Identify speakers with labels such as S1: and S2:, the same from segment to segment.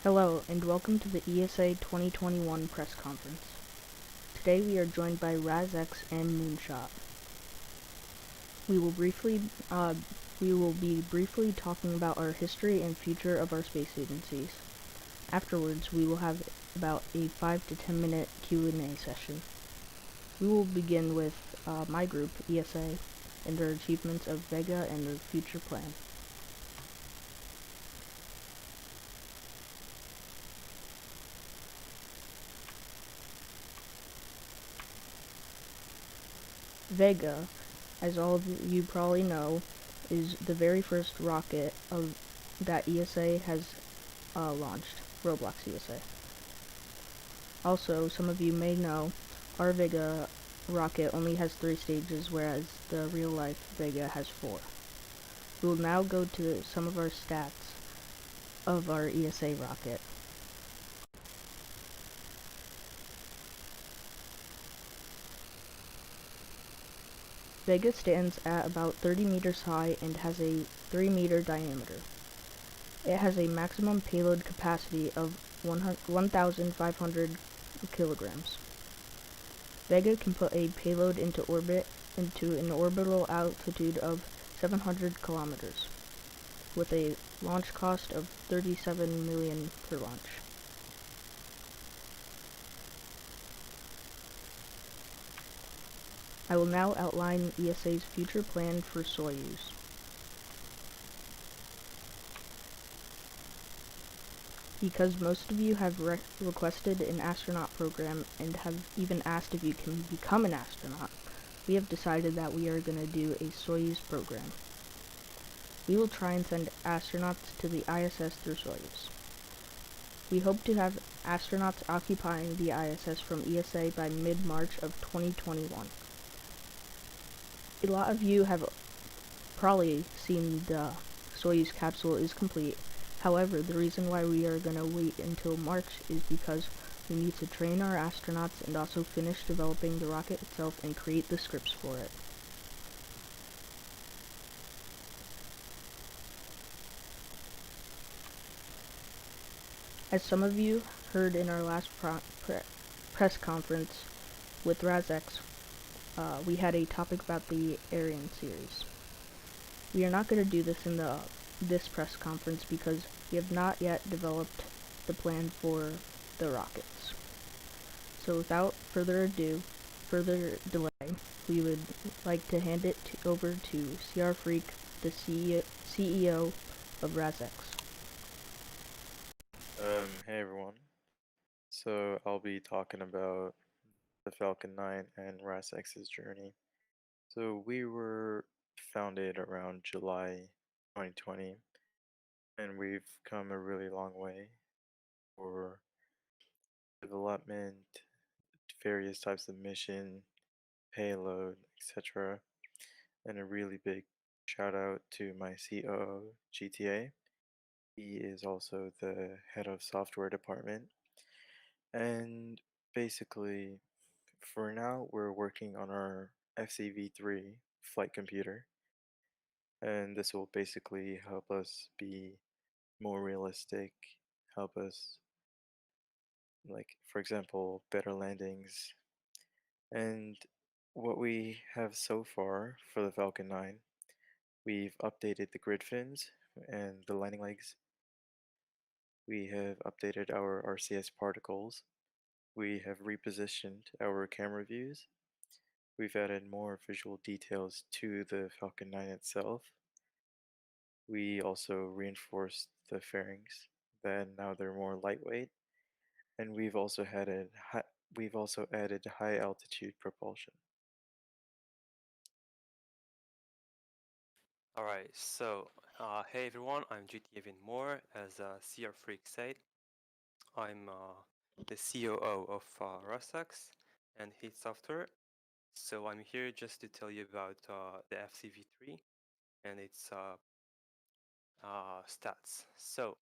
S1: Hello, and welcome to the ESA 2021 press conference. Today we are joined by RASX and Moonshot. We will be briefly talking about our history and future of our space agencies. Afterwards, we will have about a 5 to 10 minute Q&A session. We will begin with my group, ESA, and their achievements of Vega and their future plan. Vega, as all of you probably know, is the very first rocket that ESA has launched, Roblox ESA. Also, some of you may know, our Vega rocket only has 3 stages, whereas the real-life Vega has 4. We will now go to some of our stats of our ESA rocket. Vega stands at about 30 meters high and has a 3-meter diameter. It has a maximum payload capacity of 1,500 kilograms. Vega can put a payload into orbit into an orbital altitude of 700 kilometers, with a launch cost of $37 million per launch. I will now outline ESA's future plan for Soyuz. Because most of you have requested an astronaut program and have even asked if you can become an astronaut, we have decided that we are going to do a Soyuz program. We will try and send astronauts to the ISS through Soyuz. We hope to have astronauts occupying the ISS from ESA by mid-March of 2021. A lot of you have probably seen the Soyuz capsule is complete. However, the reason why we are going to wait until March is because we need to train our astronauts and also finish developing the rocket itself and create the scripts for it. As some of you heard in our last press conference with RASX, we had a topic about the Ariane series. We are not going to do this in this press conference because we have not yet developed the plan for the rockets. So without further delay, we would like to hand it over to CR Freak, the CEO of RASX.
S2: Hey everyone. So I'll be talking about the Falcon 9 and RASX's journey. So we were founded around July 2020, and we've come a really long way for development, various types of mission, payload, etc. And a really big shout out to my COO, GTA. He is also the head of software department. And basically, for now, we're working on our FCV3 flight computer, and this will basically help us be more realistic, help us, like, for example, better landings. And what we have so far for the Falcon 9, we've updated the grid fins and the landing legs. We have updated our RCS particles. We have repositioned our camera views. We've added more visual details to the Falcon 9 itself. We also reinforced the fairings, then now they're more lightweight, and we've also added high altitude propulsion.
S3: Alright, hey everyone, I'm GT Even More, as CR Freak said. I'm the COO of RASX and Heat Software. So I'm here just to tell you about the FCV3 and its stats. So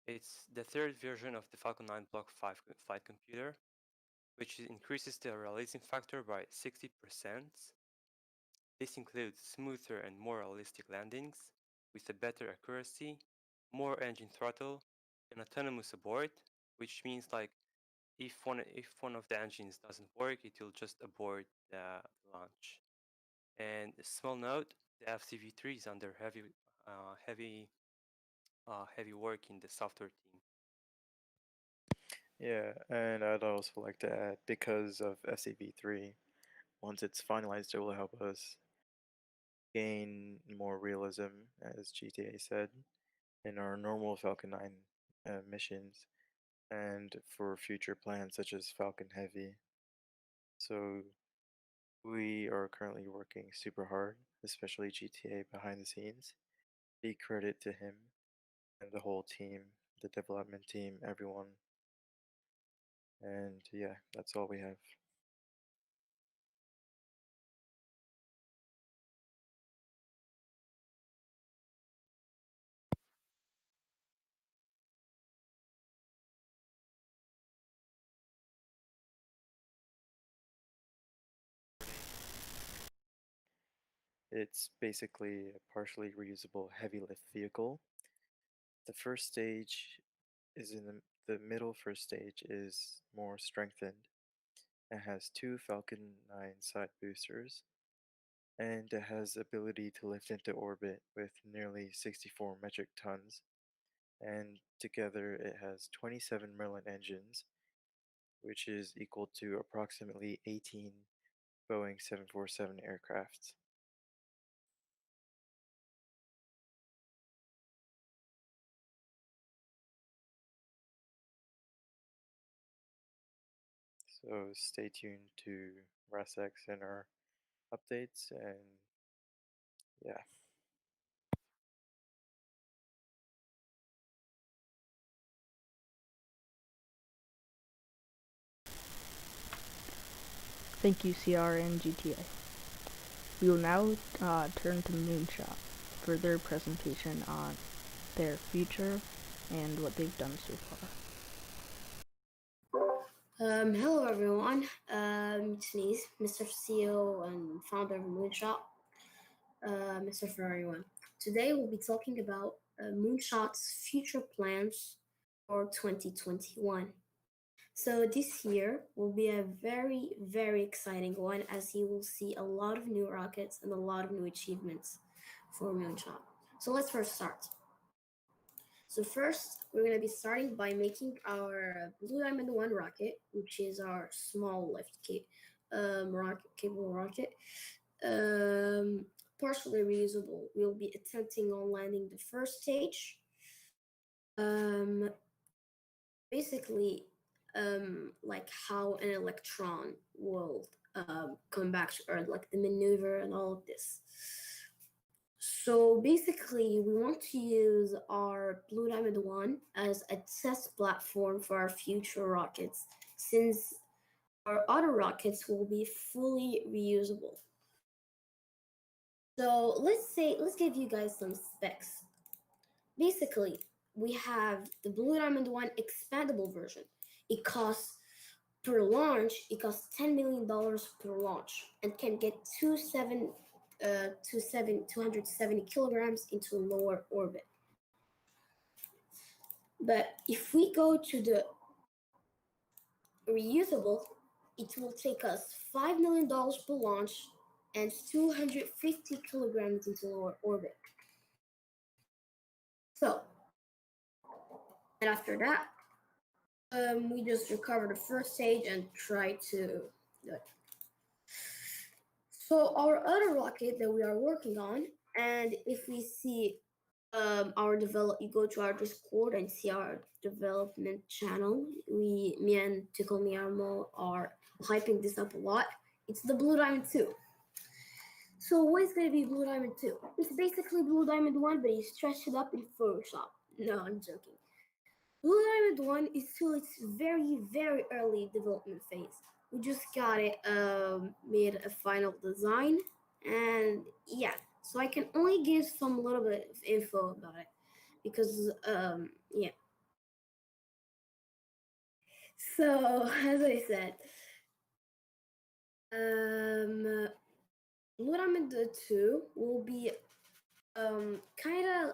S3: it's the third version of the Falcon 9 Block 5 flight computer, which increases the realism factor by 60%. This includes smoother and more realistic landings, with a better accuracy, more engine throttle, an autonomous abort, which means like if one of the engines doesn't work, it will just abort the launch. And a small note: the FCV3 is under heavy work in the software team.
S2: Yeah, and I'd also like to add, because of SAV3, once it's finalized, it will help us gain more realism, as GTA said, in our normal Falcon 9 missions, and for future plans such as Falcon Heavy. So we are currently working super hard, especially GTA behind the scenes. Big credit to him and the whole team, the development team, everyone. And yeah, that's all we have. It's basically a partially reusable heavy lift vehicle. The first stage is in the middle first stage is more strengthened. It has two Falcon 9 side boosters, and it has ability to lift into orbit with nearly 64 metric tons, and together it has 27 Merlin engines, which is equal to approximately 18 Boeing 747 aircrafts. So stay tuned to RASX and our updates, and yeah.
S1: Thank you, CR and GTA. We will now turn to Moonshot for their presentation on their future and what they've done so far.
S4: Hello everyone, it's me, Mr. CEO and founder of Moonshot, Mr. Ferrari One. Today we'll be talking about Moonshot's future plans for 2021. So this year will be a very, very exciting one, as you will see a lot of new rockets and a lot of new achievements for Moonshot. So let's first start. So first, we're going to be starting by making our Blue Diamond 1 rocket, which is our small lift capable rocket, partially reusable. We'll be attempting on landing the first stage. Basically, like how an electron will come back to Earth, like the maneuver and all of this. So basically, we want to use our Blue Diamond 1 as a test platform for our future rockets, since our other rockets will be fully reusable. So let's give you guys some specs. Basically, we have the Blue Diamond 1 expandable version. It costs per launch, it costs $10 million per launch and can get 270 kilograms into lower orbit. But if we go to the reusable, it will take us $5 million per launch and 250 kilograms into lower orbit. So, and after that, we just recover the first stage and try to do it. So our other rocket that we are working on, and if we see you go to our Discord and see our development channel. Me and Tickle Miamo are hyping this up a lot. It's the Blue Diamond 2. So what is going to be Blue Diamond 2? It's basically Blue Diamond 1, but you stretch it up in Photoshop. No, I'm joking. Blue Diamond 1 is still its very, very early development phase. We just got it made a final design, and yeah, so I can only give some little bit of info about it because yeah. So as I said, Blue Diamond 2 will be kind of,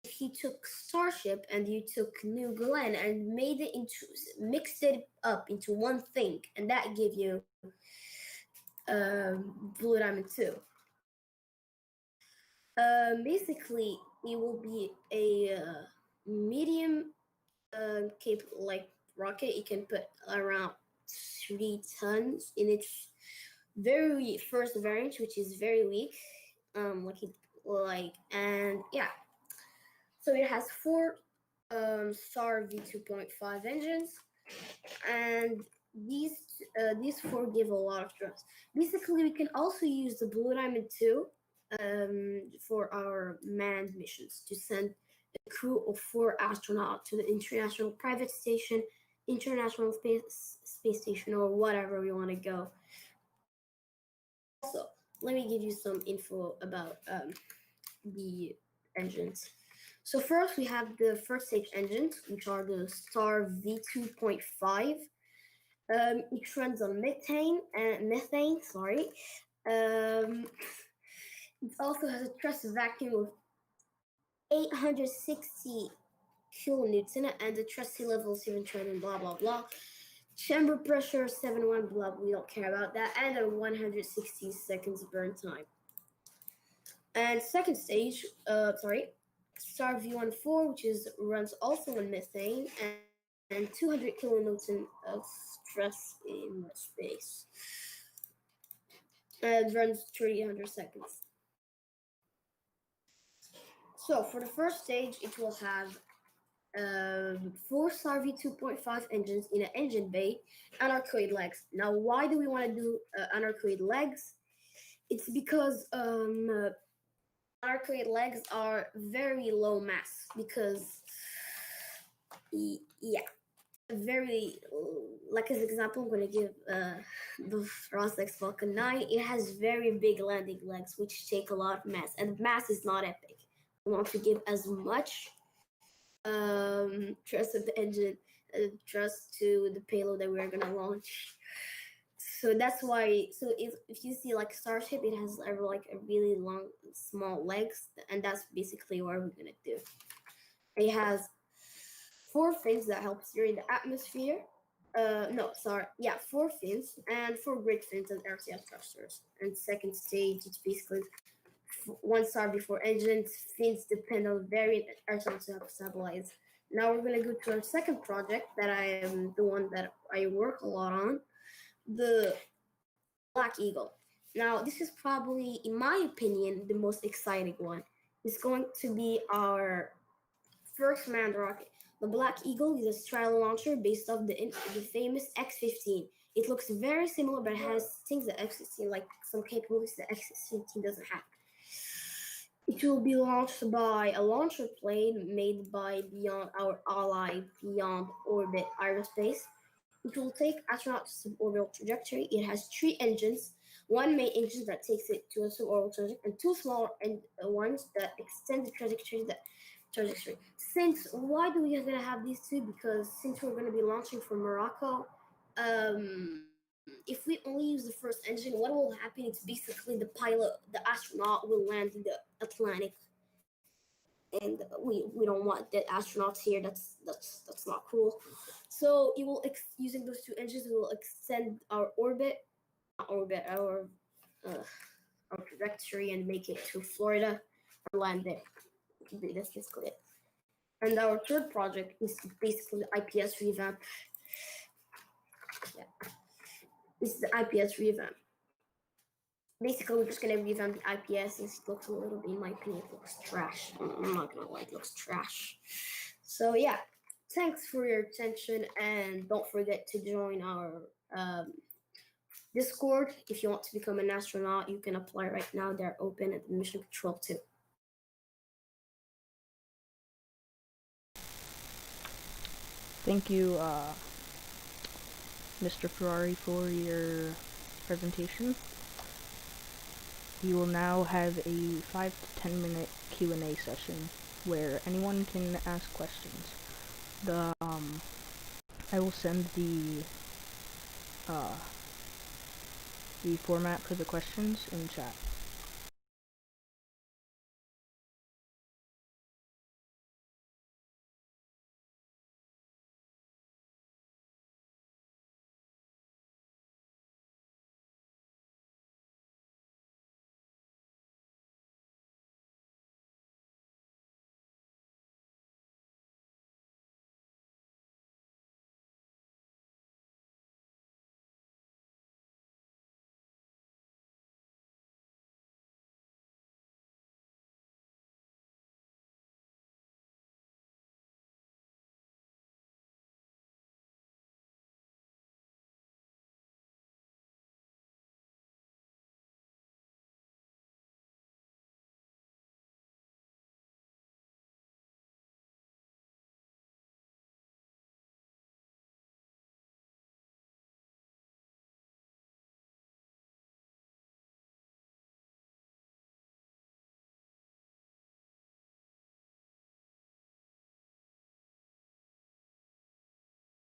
S4: if he took Starship and you took New Glenn and mixed it up into one thing, and that gave you Blue Diamond 2. Basically, it will be a medium like rocket. It can put around 3 tons in its very first variant, which is very weak. And yeah. So it has 4 Star V2.5 engines, and these 4 give a lot of thrust. Basically, we can also use the Blue Diamond 2 for our manned missions to send a crew of 4 astronauts to the International Private Station, International Space Station, or whatever we want to go. Also, let me give you some info about the engines. So first we have the first stage engines, which are the Star V2.5. It runs on methane. It also has a thrust vacuum of 860 kilonewton and the thrust level 7 blah blah blah. Chamber pressure 71 blah, we don't care about that, and a 160 seconds burn time. And second stage, Star V14, which runs also on methane and 200 kilonewton of thrust in space. And runs 300 seconds. So for the first stage, it will have 4 Star V2.5 engines in an engine bay, anechoic legs. Now, why do we want to do anechoic legs? It's because anechoic legs are very low mass because, very, like as an example, I'm going to give the RASX Falcon 9. It has very big landing legs, which take a lot of mass, and mass is not epic. We want to give as much trust of the engine, trust to the payload that we're going to launch. So that's why, so if you see like Starship, it has like a really long, small legs, and that's basically what we're gonna do. It has 4 fins that help steer in the atmosphere. 4 fins and 4 grid fins and RCF thrusters. And second stage, it's basically 1 Star before engines. Fins depend on variant RCF to help stabilize. Now we're gonna go to our second project that I am the one that I work a lot on. The Black Eagle. Now, this is probably, in my opinion, the most exciting one. It's going to be our first manned rocket. The Black Eagle is a straddle launcher based off the famous X-15. It looks very similar, but it has things that X-15, like some capabilities that X-15 doesn't have. It will be launched by a launcher plane made by our ally Beyond Orbit Aerospace. It will take astronauts to suborbital trajectory. It has 3 engines, 1 main engine that takes it to a suborbital trajectory, and 2 smaller ones that extend the trajectory. Why do we are gonna have these 2? Because since we're gonna be launching from Morocco, if we only use the first engine, what will happen? It's basically the astronaut will land in the Atlantic. And we don't want dead astronauts here. That's not cool. So it will using those 2 engines, we will extend our our trajectory and make it to Florida or land there. That's basically it. And our third project is basically the IPS revamp. Yeah, this is the IPS revamp. Basically, we're just gonna revamp the IPS. It looks a little bit, in my opinion, it looks trash. I'm not gonna lie, it looks trash. So yeah, thanks for your attention, and don't forget to join our Discord. If you want to become an astronaut, you can apply right now. They're open at the Mission Control 2.
S1: Thank you, Mr. Ferrari, for your presentation. We will now have a 5 to 10 minute Q&A session where anyone can ask questions. I will send the format for the questions in chat.